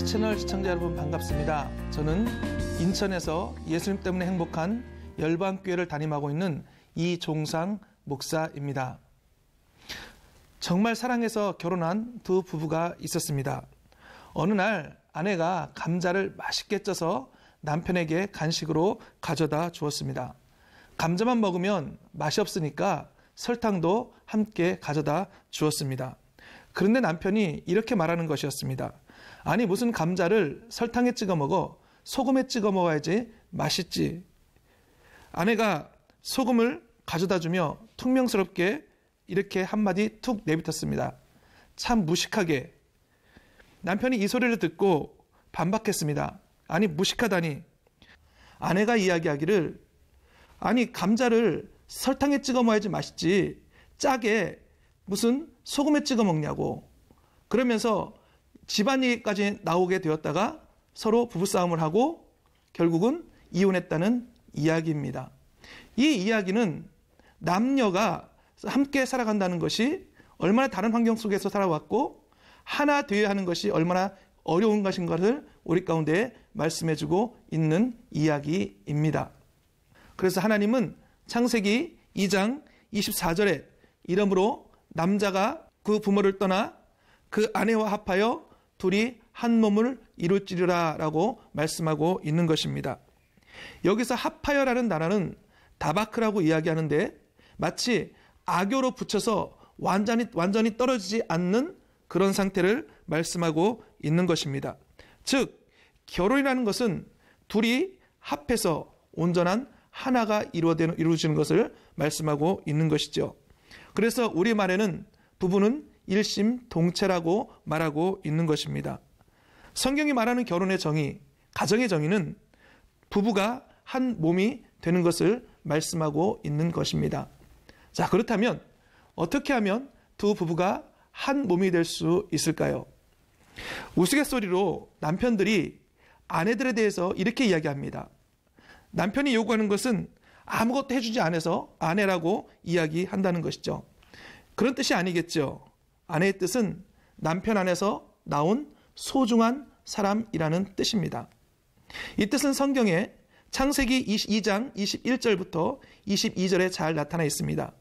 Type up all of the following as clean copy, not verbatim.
채널 시청자 여러분 반갑습니다. 저는 인천에서 예수님 때문에 행복한 열방교회를 담임하고 있는 이종상 목사입니다. 정말 사랑해서 결혼한 두 부부가 있었습니다. 어느 날 아내가 감자를 맛있게 쪄서 남편에게 간식으로 가져다 주었습니다. 감자만 먹으면 맛이 없으니까 설탕도 함께 가져다 주었습니다. 그런데 남편이 이렇게 말하는 것이었습니다. 아니 무슨 감자를 설탕에 찍어 먹어? 소금에 찍어 먹어야지 맛있지. 아내가 소금을 가져다 주며 퉁명스럽게 이렇게 한마디 툭 내뱉었습니다. 참 무식하게. 남편이 이 소리를 듣고 반박했습니다. 아니 무식하다니. 아내가 이야기하기를 아니 감자를 설탕에 찍어 먹어야지 맛있지 짜게 무슨 소금에 찍어 먹냐고. 그러면서 집안 얘기까지 나오게 되었다가 서로 부부싸움을 하고 결국은 이혼했다는 이야기입니다. 이 이야기는 남녀가 함께 살아간다는 것이 얼마나 다른 환경 속에서 살아왔고 하나 되어야 하는 것이 얼마나 어려운 것인 것을 우리 가운데 말씀해주고 있는 이야기입니다. 그래서 하나님은 창세기 2장 24절에 이러므로 남자가 그 부모를 떠나 그 아내와 합하여 둘이 한 몸을 이룰지리라 라고 말씀하고 있는 것입니다. 여기서 합하여라는 단어는 다바크라고 이야기하는데 마치 악교로 붙여서 완전히 떨어지지 않는 그런 상태를 말씀하고 있는 것입니다. 즉 결혼이라는 것은 둘이 합해서 온전한 하나가 이루어지는 것을 말씀하고 있는 것이죠. 그래서 우리말에는 부부는 일심동체라고 말하고 있는 것입니다. 성경이 말하는 결혼의 정의, 가정의 정의는 부부가 한 몸이 되는 것을 말씀하고 있는 것입니다. 자, 그렇다면 어떻게 하면 두 부부가 한 몸이 될 수 있을까요? 우스갯소리로 남편들이 아내들에 대해서 이렇게 이야기합니다. 남편이 요구하는 것은 아무것도 해주지 않아서 아내라고 이야기한다는 것이죠. 그런 뜻이 아니겠죠. 아내의 뜻은 남편 안에서 나온 소중한 사람이라는 뜻입니다. 이 뜻은 성경에 창세기 22장 21절부터 22절에 잘 나타나 있습니다.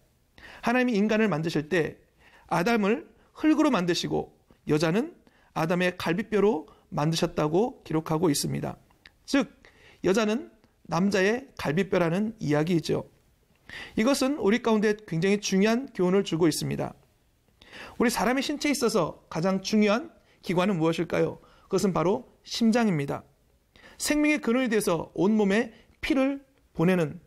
하나님이 인간을 만드실 때 아담을 흙으로 만드시고 여자는 아담의 갈비뼈로 만드셨다고 기록하고 있습니다. 즉 여자는 남자의 갈비뼈라는 이야기이죠. 이것은 우리 가운데 굉장히 중요한 교훈을 주고 있습니다. 우리 사람의 신체에 있어서 가장 중요한 기관은 무엇일까요? 그것은 바로 심장입니다. 생명의 근원이 돼서 온몸에 피를 보내는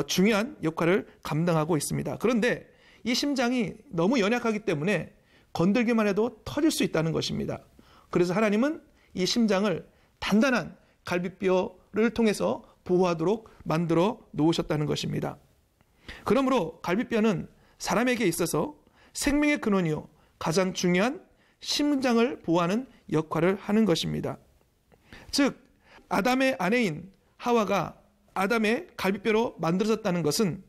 중요한 역할을 감당하고 있습니다. 그런데 이 심장이 너무 연약하기 때문에 건들기만 해도 터질 수 있다는 것입니다. 그래서 하나님은 이 심장을 단단한 갈비뼈를 통해서 보호하도록 만들어 놓으셨다는 것입니다. 그러므로 갈비뼈는 사람에게 있어서 생명의 근원이요 가장 중요한 심장을 보호하는 역할을 하는 것입니다. 즉 아담의 아내인 하와가 아담의 갈비뼈로 만들어졌다는 것은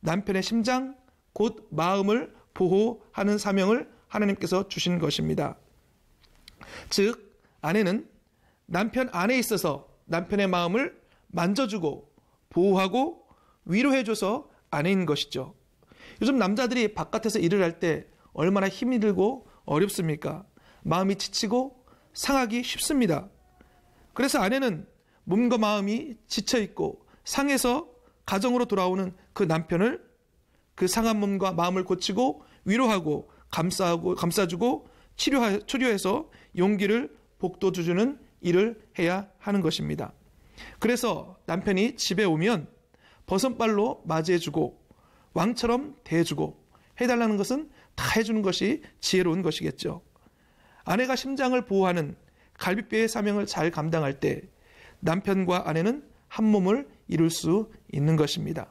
남편의 심장 곧 마음을 보호하는 사명을 하나님께서 주신 것입니다. 즉 아내는 남편 안에 있어서 남편의 마음을 만져주고 보호하고 위로해줘서 아내인 것이죠. 요즘 남자들이 바깥에서 일을 할 때 얼마나 힘이 들고 어렵습니까? 마음이 지치고 상하기 쉽습니다. 그래서 아내는 몸과 마음이 지쳐있고 상해서 가정으로 돌아오는 그 남편을 그 상한 몸과 마음을 고치고 위로하고 감싸주고 치료해서 용기를 북돋워주는 일을 해야 하는 것입니다. 그래서 남편이 집에 오면 버선발로 맞이해주고 왕처럼 대해주고 해달라는 것은 다 해주는 것이 지혜로운 것이겠죠. 아내가 심장을 보호하는 갈비뼈의 사명을 잘 감당할 때 남편과 아내는 한 몸을 이룰 수 있는 것입니다.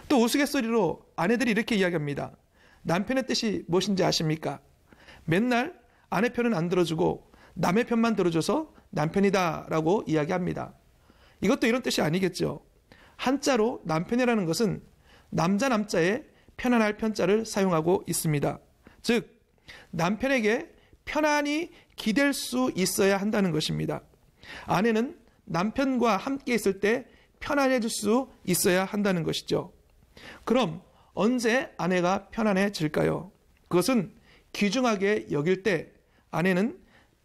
또 우스갯소리로 아내들이 이렇게 이야기합니다. 남편의 뜻이 무엇인지 아십니까? 맨날 아내 편은 안 들어주고 남의 편만 들어줘서 남편이다 라고 이야기합니다. 이것도 이런 뜻이 아니겠죠. 한자로 남편이라는 것은 남자에 편안할 편자를 사용하고 있습니다. 즉 남편에게 편안히 기댈 수 있어야 한다는 것입니다. 아내는 남편과 함께 있을 때 편안해질 수 있어야 한다는 것이죠. 그럼 언제 아내가 편안해질까요? 그것은 귀중하게 여길 때 아내는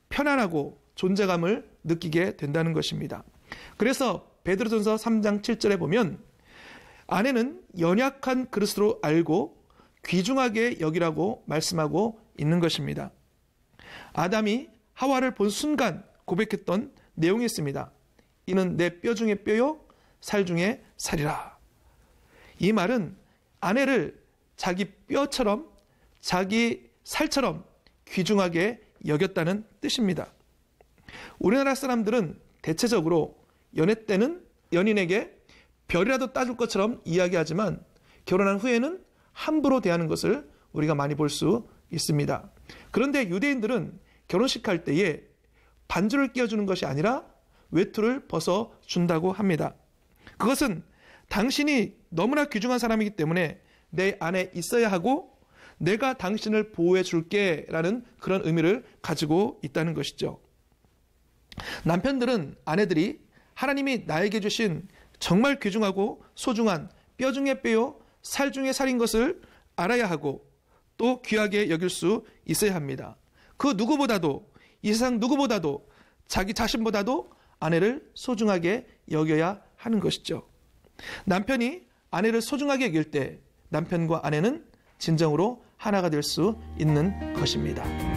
편안하고 존재감을 느끼게 된다는 것입니다. 그래서 베드로전서 3장 7절에 보면 아내는 연약한 그릇으로 알고 귀중하게 여기라고 말씀하고 있는 것입니다. 아담이 하와를 본 순간 고백했던 내용이 있습니다. 이는 내 뼈 중에 뼈요 살 중에 살이라. 이 말은 아내를 자기 뼈처럼 자기 살처럼 귀중하게 여겼다는 뜻입니다. 우리나라 사람들은 대체적으로 연애 때는 연인에게 별이라도 따줄 것처럼 이야기하지만 결혼한 후에는 함부로 대하는 것을 우리가 많이 볼 수 있습니다. 그런데 유대인들은 결혼식 할 때에 반주를 끼워주는 것이 아니라 외투를 벗어준다고 합니다. 그것은 당신이 너무나 귀중한 사람이기 때문에 내 안에 있어야 하고 내가 당신을 보호해 줄게 라는 그런 의미를 가지고 있다는 것이죠. 남편들은 아내들이 하나님이 나에게 주신 정말 귀중하고 소중한 뼈 중에 뼈요 살 중에 살인 것을 알아야 하고 또 귀하게 여길 수 있어야 합니다. 그 누구보다도 이 세상 누구보다도 자기 자신보다도 아내를 소중하게 여겨야 하는 것이죠. 남편이 아내를 소중하게 여길 때 남편과 아내는 진정으로 하나가 될 수 있는 것입니다.